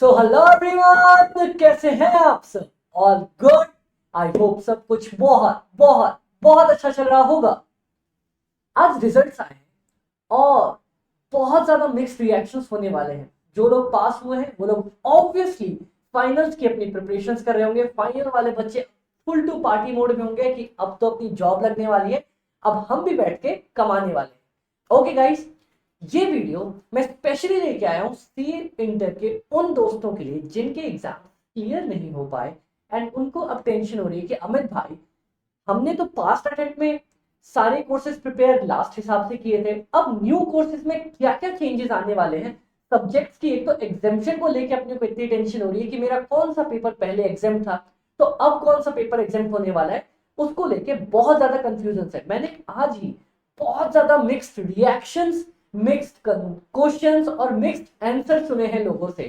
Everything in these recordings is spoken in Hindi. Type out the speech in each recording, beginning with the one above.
सो हेलो एवरीवन, कैसे हैं आप सब? All good. आई होप सब कुछ बहुत बहुत बहुत अच्छा चल रहा होगा। आज रिजल्ट्स आए हैं और बहुत ज्यादा मिक्स्ड रिएक्शंस होने वाले हैं। जो लोग पास हुए हैं वो लोग ऑब्वियसली फाइनल्स की अपनी प्रिपरेशंस कर रहे होंगे। फाइनल वाले बच्चे फुल टू पार्टी मोड में होंगे कि अब तो अपनी जॉब लगने वाली है, अब हम भी बैठ के कमाने वाले हैं। ओके गाइस, ये वीडियो मैं स्पेशली लेके आया हूँ सीए इंटर के उन दोस्तों के लिए जिनके एग्जाम क्लियर नहीं हो पाए एंड उनको अब टेंशन हो रही है कि अमित भाई, हमने तो पास्ट अटेम्प्ट में सारे कोर्सेज प्रिपेयर लास्ट हिसाब से किए थे, अब न्यू कोर्सेज में क्या क्या चेंजेस आने वाले हैं। सब्जेक्ट्स की एक तो एग्जाम्शन को लेके अपने को इतनी टेंशन हो रही है कि मेरा कौन सा पेपर पहले एग्जाम था तो अब कौन सा पेपर एग्जाम होने वाला है, उसको लेके बहुत ज्यादा कंफ्यूजन है। मैंने आज ही बहुत ज्यादा मिक्स्ड रिएक्शंस, मिक्स्ड क्वेश्चंस और मिक्स्ड आंसर सुने हैं लोगों से।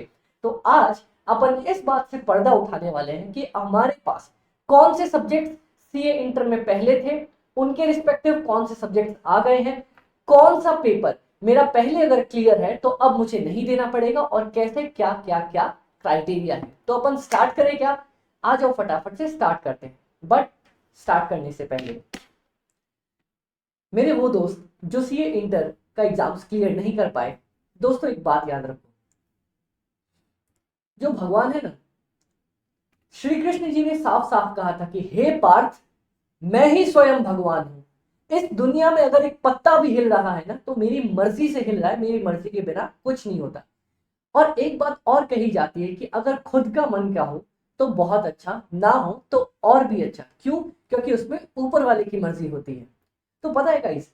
तो आज अपन इस बात से पर्दा उठाने वाले हैं कि हमारे पास कौन से सब्जेक्ट सीए इंटर में पहले थे, उनके रिस्पेक्टिव कौन से सब्जेक्ट आ गए हैं, कौन सा पेपर मेरा पहले अगर क्लियर है तो अब मुझे नहीं देना पड़ेगा और कैसे क्या क्या क्या क्राइटेरिया है। तो अपन स्टार्ट करें क्या? आ जाओ फटाफट से स्टार्ट करते हैं। बट स्टार्ट करने से पहले मेरे वो दोस्त जो सीए इंटर का एग्जाम्स क्लियर नहीं कर पाए, दोस्तों एक बात याद रखो, जो भगवान है ना, श्री कृष्ण जी ने साफ साफ कहा था कि हे पार्थ, मैं ही स्वयं भगवान हूं। इस दुनिया में अगर एक पत्ता भी हिल रहा है ना तो मेरी मर्जी से हिल रहा है, मेरी मर्जी के बिना कुछ नहीं होता। और एक बात और कही जाती है कि अगर खुद का मन का हो तो बहुत अच्छा, ना हो तो और भी अच्छा। क्यों? क्योंकि उसमें ऊपर वाले की मर्जी होती है। तो पता है गाइस,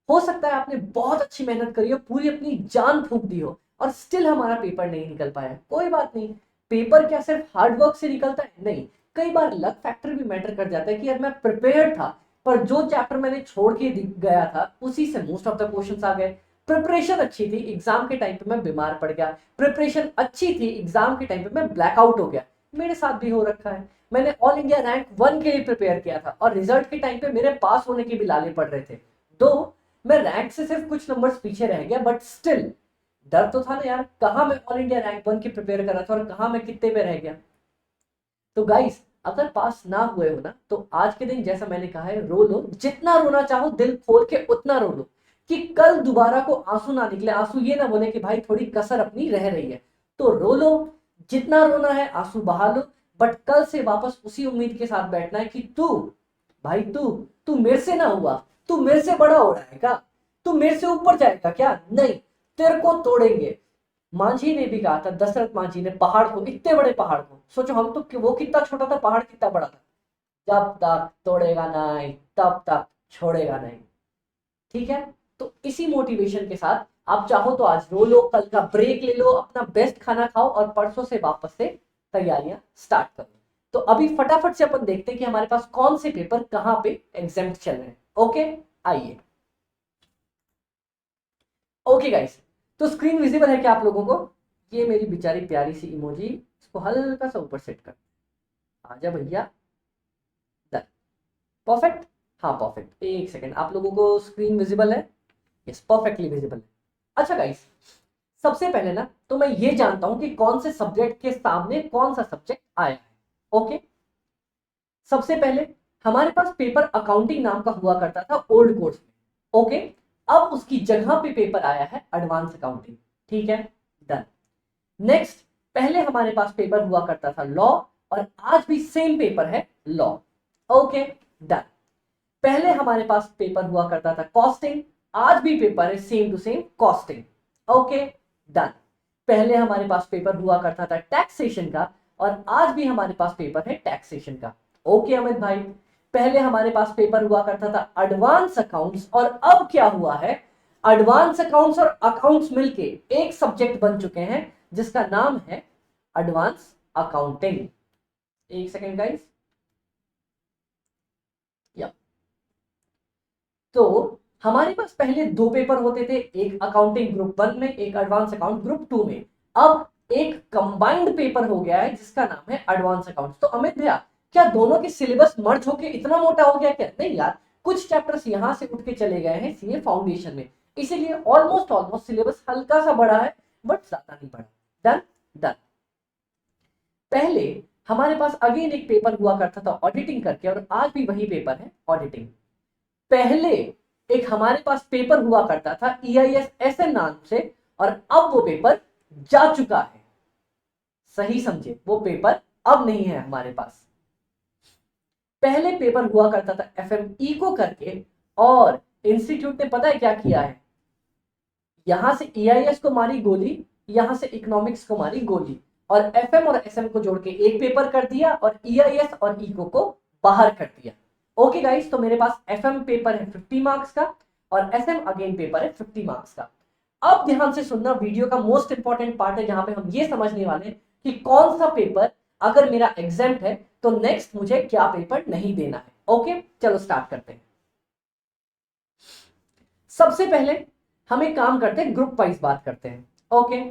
हो सकता है आपने बहुत अच्छी मेहनत करी हो, पूरी अपनी जान फूंक दी हो और स्टिल हमारा पेपर नहीं निकल पाया। कोई बात नहीं, पेपर क्या सिर्फ हार्डवर्क से निकलता है? नहीं, कई बार लक फैक्टर भी मैटर कर जाता है कि यार मैं प्रिपेयर्ड था पर जो चैप्टर मैंने छोड़ के गया था उसी से मोस्ट ऑफ द क्वेश्चंस आ गए। प्रिपरेशन अच्छी थी, एग्जाम के टाइम पे मैं बीमार पड़ गया। प्रिपरेशन अच्छी थी, एग्जाम के टाइम पे मैं ब्लैकआउट हो गया। मेरे साथ भी हो रखा है। मैंने ऑल इंडिया रैंक 1 के लिए प्रिपेयर किया था और रिजल्ट के टाइम पे मेरे पास होने के भी लाले पड़ रहे थे। तो मैं रैंक से सिर्फ कुछ नंबर्स पीछे रह गया, बट स्टिल डर तो था ना यार, कहाँ मैं ऑल इंडिया रैंक 1 की प्रिपेयर कर रहा था और कहाँ मैं कितने पे रह गया। तो गाइस, अगर पास ना हुए हो ना तो आज के दिन जैसा मैंने कहा है, रो लो, जितना रोना चाहो दिल खोल के उतना रो लो कि कल दोबारा को आंसू ना निकले, आंसू ये ना बोले कि भाई थोड़ी कसर अपनी रह रही है। तो रो लो, जितना रोना है आंसू बहा लो, बट कल से वापस उसी उम्मीद के साथ बैठना है कि तू, भाई तू तू मेरे से ना हुआ, तू मेरे से बड़ा हो रहा है क्या? तू मेरे से ऊपर जाएगा क्या? नहीं, तेरे को तोड़ेंगे। मांझी ने भी कहा था, दशरथ मांझी ने, पहाड़ को, इतने बड़े पहाड़ को, सोचो हम तो, वो कितना छोटा था, पहाड़ कितना बड़ा था। जब तक तोड़ेगा नहीं तब तक छोड़ेगा नहीं। ठीक है? तो इसी मोटिवेशन के साथ आप चाहो तो आज रो लो, कल का ब्रेक ले लो, अपना बेस्ट खाना खाओ और परसों से वापस से तैयारियां स्टार्ट करो। तो अभी फटाफट से अपन देखते हैं कि हमारे पास कौन से पेपर कहां पे एग्जाम चल रहे हैं। ओके, आइए। ओके गाइस, तो स्क्रीन विजिबल है क्या आप लोगों को? ये मेरी बेचारी प्यारी सी इमोजी, इसको हल्का सा ऊपर सेट कर। आजा भैया, डन, परफेक्ट। हाँ परफेक्ट, एक सेकेंड, आप लोगों को स्क्रीन विजिबल है? यस, परफेक्टली विजिबल है। अच्छा गाइस, सबसे पहले ना तो मैं ये जानता हूं कि कौन से सब्जेक्ट के सामने कौन सा सब्जेक्ट आया है। ओके, सबसे पहले हमारे पास पेपर अकाउंटिंग नाम का हुआ करता था ओल्ड कोर्स में। ओके, अब उसकी जगह पे पेपर आया है एडवांस अकाउंटिंग। ठीक है, डन। नेक्स्ट, पहले हमारे पास पेपर हुआ करता था लॉ और आज भी सेम पेपर है लॉ। Okay, done. पहले हमारे पास पेपर हुआ करता था कॉस्टिंग, आज भी पेपर है same to same costing. Okay, done. पहले हमारे पास पेपर हुआ करता था टैक्सेशन का और आज भी हमारे पास पेपर है टैक्सेशन का। ओके अमित भाई, पहले हमारे पास पेपर हुआ करता था एडवांस अकाउंट्स और अब क्या हुआ है, एडवांस अकाउंट्स और अकाउंट्स मिलके एक सब्जेक्ट बन चुके हैं जिसका नाम है एडवांस अकाउंटिंग। एक सेकेंड गाइस, या तो हमारे पास पहले दो पेपर होते थे, एक अकाउंटिंग ग्रुप 1 में, एक एडवांस अकाउंट ग्रुप 2 में। अब एक कंबाइंड पेपर हो गया है जिसका नाम है एडवांस अकाउंट्स। तो अमित भैया, क्या दोनों के सिलेबस मर्ज होके इतना मोटा हो गया क्या? नहीं यार, कुछ चैप्टर्स यहां से उठ के चले गए हैं सीए फाउंडेशन में, इसीलिए ऑलमोस्ट ऑलमोस्ट सिलेबस हल्का सा बड़ा है बट ज्यादा नहीं बड़ा। Done, done. पहले हमारे पास अगेन एक पेपर हुआ करता था ऑडिटिंग करके, और आज भी वही पेपर है ऑडिटिंग। पहले एक हमारे पास पेपर हुआ करता था EIS-SN नाम से, और अब वो पेपर जा चुका है। सही समझे, वो पेपर अब नहीं है हमारे पास। पहले पेपर हुआ करता था FME को करके, और इंस्टीट्यूट ने पता है क्या किया है, यहां से EIS को मारी गोली, यहां से इकोनॉमिक्स को मारी गोली, और FM और SM को जोड़ के एक पेपर कर दिया, और EIS और इको को बाहर कर दिया। ओके गाइस, तो मेरे पास FM पेपर है 50 मार्क्स का, और SM अगेन पेपर है 50 मार्क्स का। अब ध्यान से सुनना, वीडियो का मोस्ट इंपॉर्टेंट पार्ट है, जहां पे हम ये समझने वाले हैं कि कौन सा पेपर अगर मेरा एग्जाम्प्ट है तो नेक्स्ट मुझे क्या पेपर नहीं देना है। ओके, चलो स्टार्ट करते हैं। सबसे पहले हम एक काम करते हैं, ग्रुप वाइज बात करते हैं। ओके,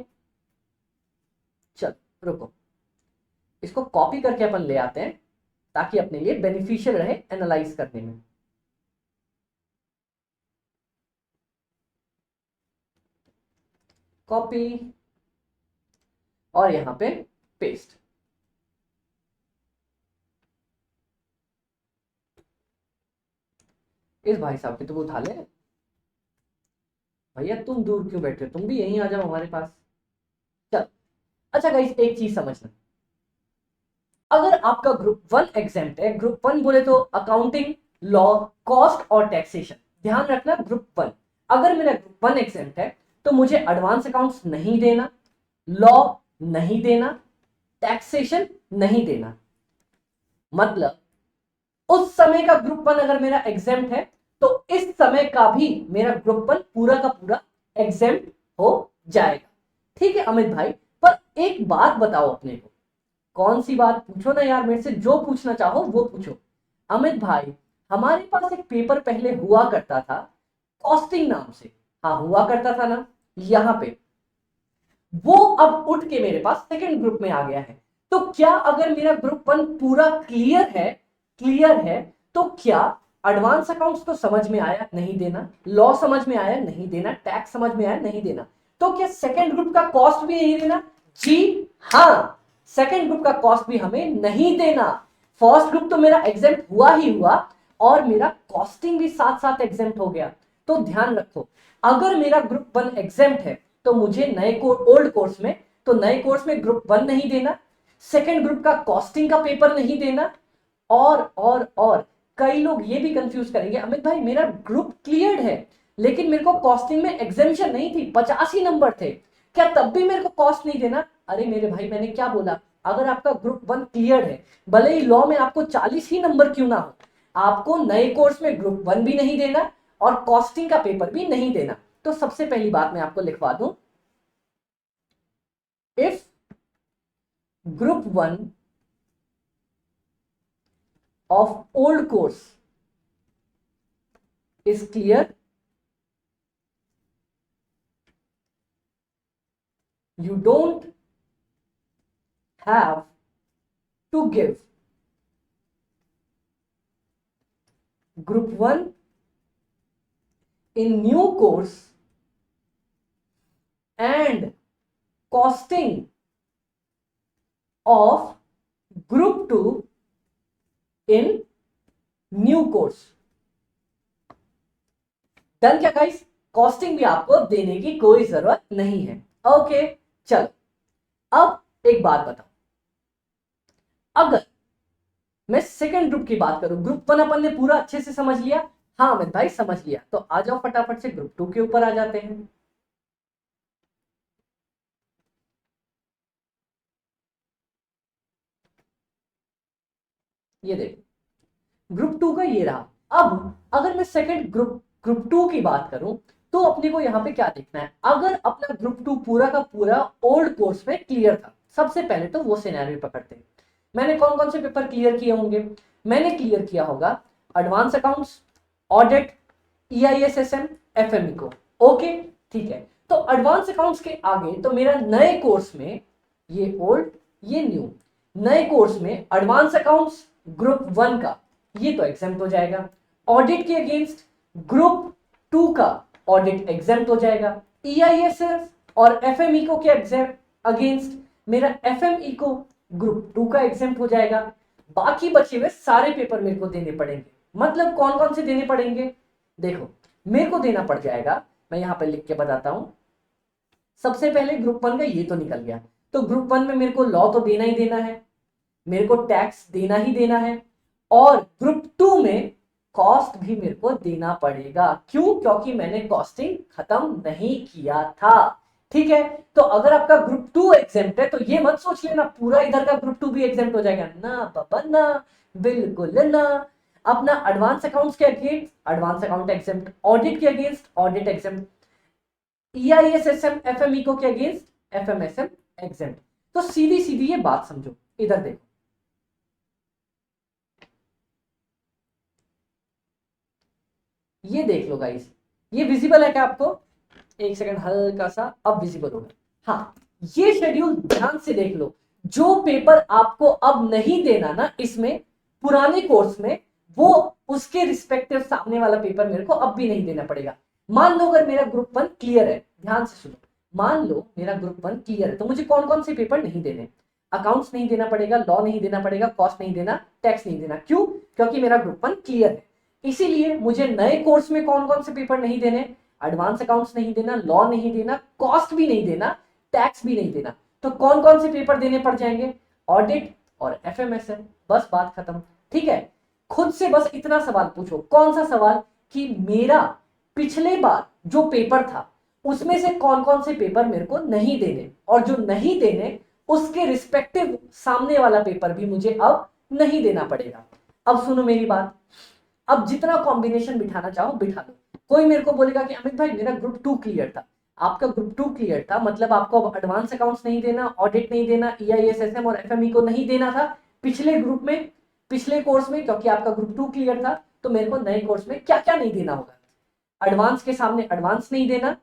चल रुको, इसको कॉपी करके अपन ले आते हैं ताकि अपने लिए बेनिफिशियल रहे एनालाइज करने में। कॉपी और यहां पे पेस्ट। इस भाई साहब की तो उठा ले। भैया तुम दूर क्यों बैठे हो, तुम भी यहीं आ जाओ हमारे पास। चल, अच्छा गाइस, एक चीज समझना, अगर आपका ग्रुप 1 एग्जाम्प्ट है, ग्रुप 1 बोले तो अकाउंटिंग, लॉ, कॉस्ट और टैक्सेशन। ध्यान रखना, ग्रुप 1, अगर मेरा ग्रुप 1 एग्जाम्प्ट है तो मुझे एडवांस अकाउंट्स नहीं देना, लॉ नहीं देना, टैक्सेशन नहीं देना। मतलब उस समय का ग्रुप 1 अगर मेरा एग्जाम्प्ट है तो इस समय का भी मेरा ग्रुप 1 पूरा का पूरा एग्जाम्प्ट हो जाएगा। ठीक है अमित भाई, पर एक बात बताओ अपने को। कौन सी बात? पूछो ना यार, मेरे से जो पूछना चाहो वो पूछो। अमित भाई, हमारे पास एक पेपर पहले हुआ करता था कॉस्टिंग नाम से। हाँ, हुआ करता था ना, यहां पे। वो अब उठ के मेरे पास सेकंड ग्रुप में आ गया है। तो क्या अगर मेरा ग्रुप 1 पूरा क्लियर है तो क्या एडवांस अकाउंट्स तो समझ में आया नहीं देना, लॉ समझ में आया नहीं देना, टैक्स समझ में आया नहीं देना, तो क्या सेकंड ग्रुप का कॉस्ट भी नहीं देना? जी हाँ, सेकंड ग्रुप का कॉस्ट भी हमें नहीं देना। फर्स्ट ग्रुप तो मेरा एग्जाम्प्ट हुआ ही हुआ, और मेरा कॉस्टिंग भी साथ साथ एग्जाम्प्ट हो गया। तो ध्यान रखो, अगर मेरा ग्रुप 1 एग्जाम्प्ट है तो मुझे ओल्ड कोर्स में, तो नए कोर्स में ग्रुप 1 नहीं देना, सेकंड ग्रुप का कॉस्टिंग का पेपर नहीं देना। और कई लोग ये भी कंफ्यूज करेंगे, अमित भाई मेरा ग्रुप क्लियर है लेकिन मेरे को कॉस्टिंग में एग्जेम्पशन नहीं थी, 85 नंबर थे, क्या तब भी मेरे को कॉस्ट नहीं देना? अरे मेरे भाई, मैंने क्या बोला, अगर आपका ग्रुप 1 क्लियर है, भले ही लॉ में आपको 40 ही नंबर क्यों ना हो, आपको नए कोर्स में ग्रुप 1 भी नहीं देना और कॉस्टिंग का पेपर भी नहीं देना। तो सबसे पहली बात मैं आपको लिखवा दूं, if group 1 of old course is clear, you don't have to give group 1 in new course and costing of group 2 in new course. Done क्या गाइस? कॉस्टिंग भी आपको देने की कोई जरूरत नहीं है। ओके, चलो अब एक बात बताओ, अगर मैं सेकंड ग्रुप की बात करूं, ग्रुप 1 अपन ने पूरा अच्छे से समझ लिया। हाँ अमित भाई समझ लिया, तो आ जाओ फटाफट से ग्रुप 2 के ऊपर आ जाते हैं। ये देखो, ग्रुप 2 का ये रहा। अब अगर मैं सेकंड ग्रुप 2 की बात करूं तो अपने को यहां पे क्या देखना है, अगर अपना ग्रुप 2 पूरा का पूरा ओल्ड कोर्स में क्लियर था, सबसे पहले तो वो सिनेरियो पकड़ते हैं। मैंने कौन कौन से पेपर क्लियर किए होंगे? मैंने क्लियर किया होगा advance accounts, audit, EIS-SM, FME को। ओके ठीक है, तो एडवांस अकाउंट्स के आगे तो मेरा नए कोर्स में, ये ओल्ड ये न्यू, नए कोर्स में एडवांस अकाउंट्स ग्रुप 1 का ये तो एग्जाम्प्ट हो जाएगा। ऑडिट के अगेंस्ट ग्रुप 2 का ऑडिट एग्जाम्प्ट हो जाएगा। EIS और FME को के अगेंस्ट मेरा FME को ग्रुप 2 का एग्जाम्प्ट हो जाएगा। बाकी बचे हुए सारे पेपर मेरे को देने पड़ेंगे। मतलब कौन कौन से देने पड़ेंगे, देखो मेरे को देना पड़ जाएगा, मैं यहां पे लिख के बताता हूं। सबसे पहले ग्रुप 1 का ये तो निकल गया, तो ग्रुप 1 में मेरे को लॉ तो देना ही देना है, मेरे को टैक्स देना ही देना है, और ग्रुप 2 में कॉस्ट भी मेरे को देना पड़ेगा। क्यों? क्योंकि मैंने कॉस्टिंग खत्म नहीं किया था। ठीक है, तो अगर आपका ग्रुप 2 एग्जाम्प्ट है तो ये मत सोच लेना पूरा इधर का ग्रुप 2 भी एग्जाम्प्ट हो जाएगा, ना बाबा ना, बिल्कुल ना। अपना एडवांस अकाउंट्स के against advance account exempt, audit के against audit exempt, EISSM FMECO के अगेंस्ट FMSM एग्जाम्प्ट। तो सीधी सीधी ये बात समझो, इधर देखो, ये देख लो गाइस, ये विजिबल है क्या आपको? एक सेकंड, हल्का सा, अब विजिबल होगा। हाँ, ये शेड्यूल ध्यान से देख लो। जो पेपर आपको अब नहीं देना ना इसमें, पुराने कोर्स में, वो उसके रिस्पेक्टिव सामने वाला पेपर मेरे को अब भी नहीं देना पड़ेगा। मान लो अगर मेरा ग्रुप 1 क्लियर है, ध्यान से सुनो, मान लो मेरा ग्रुप 1 क्लियर है, तो मुझे कौन कौन से पेपर नहीं देने? अकाउंट्स नहीं देना पड़ेगा, लॉ नहीं देना पड़ेगा, कॉस्ट नहीं देना, टैक्स नहीं देना। क्यों? क्योंकि मेरा ग्रुप 1 क्लियर है। इसीलिए मुझे नए कोर्स में कौन कौन से पेपर नहीं देने? एडवांस अकाउंट्स नहीं देना, लॉ नहीं देना, कॉस्ट भी नहीं देना, टैक्स भी नहीं देना। तो कौन कौन से पेपर देने पड़ जाएंगे? ऑडिट और FMSM। बस बात खत्म। ठीक है, खुद से बस इतना सवाल पूछो। कौन सा सवाल? कि मेरा पिछले बार जो पेपर था उसमें से कौन कौन से पेपर मेरे को नहीं देने, और जो नहीं देने उसके रिस्पेक्टिव सामने वाला पेपर भी मुझे अब नहीं देना पड़ेगा। अब सुनो मेरी बात, अब जितना कॉम्बिनेशन बिठाना चाहो बिठा लो। कोई मेरे को बोलेगा कि अमित भाई मेरा ग्रुप 2 क्लियर था। आपका ग्रुप 2 क्लियर था मतलब आपको अब एडवांस अकाउंट्स नहीं देना, ऑडिट नहीं देना, EISSM और FME को नहीं देना था पिछले ग्रुप में, पिछले कोर्स में, क्योंकि आपका ग्रुप 2 क्लियर था। तो मेरे को नए कोर्स में क्या क्या नहीं देना होगा? एडवांस के सामने एडवांस नहीं देना,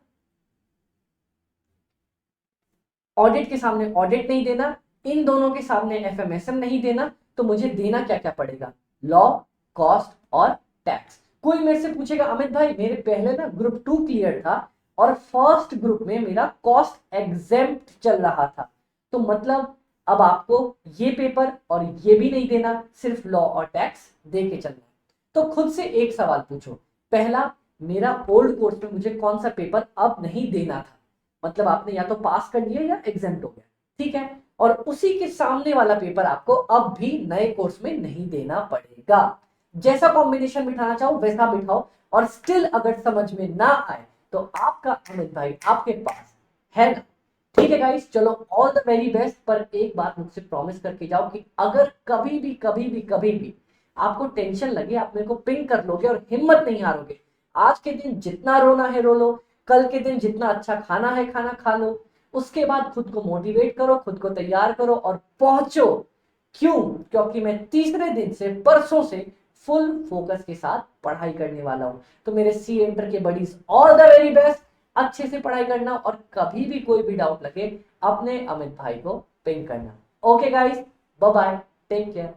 ऑडिट के सामने ऑडिट नहीं देना, इन दोनों के सामने FMSM नहीं देना। तो मुझे देना क्या क्या पड़ेगा? लॉ, कॉस्ट और टैक्स। कोई मेरे से पूछेगा अमित भाई मेरे पहले ना ग्रुप 2 क्लियर था और फर्स्ट ग्रुप में मेरा कॉस्ट एग्जेम्प्ट चल रहा था, तो मतलब अब आपको ये पेपर और ये भी नहीं देना, सिर्फ लॉ और टैक्स दे के चलना। तो खुद से एक सवाल पूछो, पहला, मेरा ओल्ड कोर्स में मुझे कौन सा पेपर अब नहीं देना था? मतलब आपने या तो पास कर लिया या एग्जाम्प्ट हो गया। ठीक है, और उसी के सामने वाला पेपर आपको अब भी नए कोर्स में नहीं देना पड़ेगा। जैसा कॉम्बिनेशन बिठाना चाहो वैसा बिठाओ, और स्टिल अगर समझ में ना आए तो आपका अमित भाई आपके पास है ना। ठीक है गाइस, चलो ऑल द वेरी बेस्ट। पर एक बात मुझसे प्रॉमिस करके जाओ कि अगर कभी भी आपको टेंशन लगे, आप मेरे को पिंग कर लोगे और हिम्मत नहीं हारोगे। आज के दिन जितना रोना है रो लो, कल के दिन जितना अच्छा खाना है खाना खा लो, उसके बाद खुद को मोटिवेट करो, खुद को तैयार करो और पहुंचो। क्यों? क्योंकि मैं तीसरे दिन से, परसों से फुल फोकस के साथ पढ़ाई करने वाला हूं। तो मेरे सी एंटर के buddies all the very best. अच्छे से पढ़ाई करना, और कभी भी कोई भी डाउट लगे अपने अमित भाई को पिंग करना। Okay guys, bye bye, take care.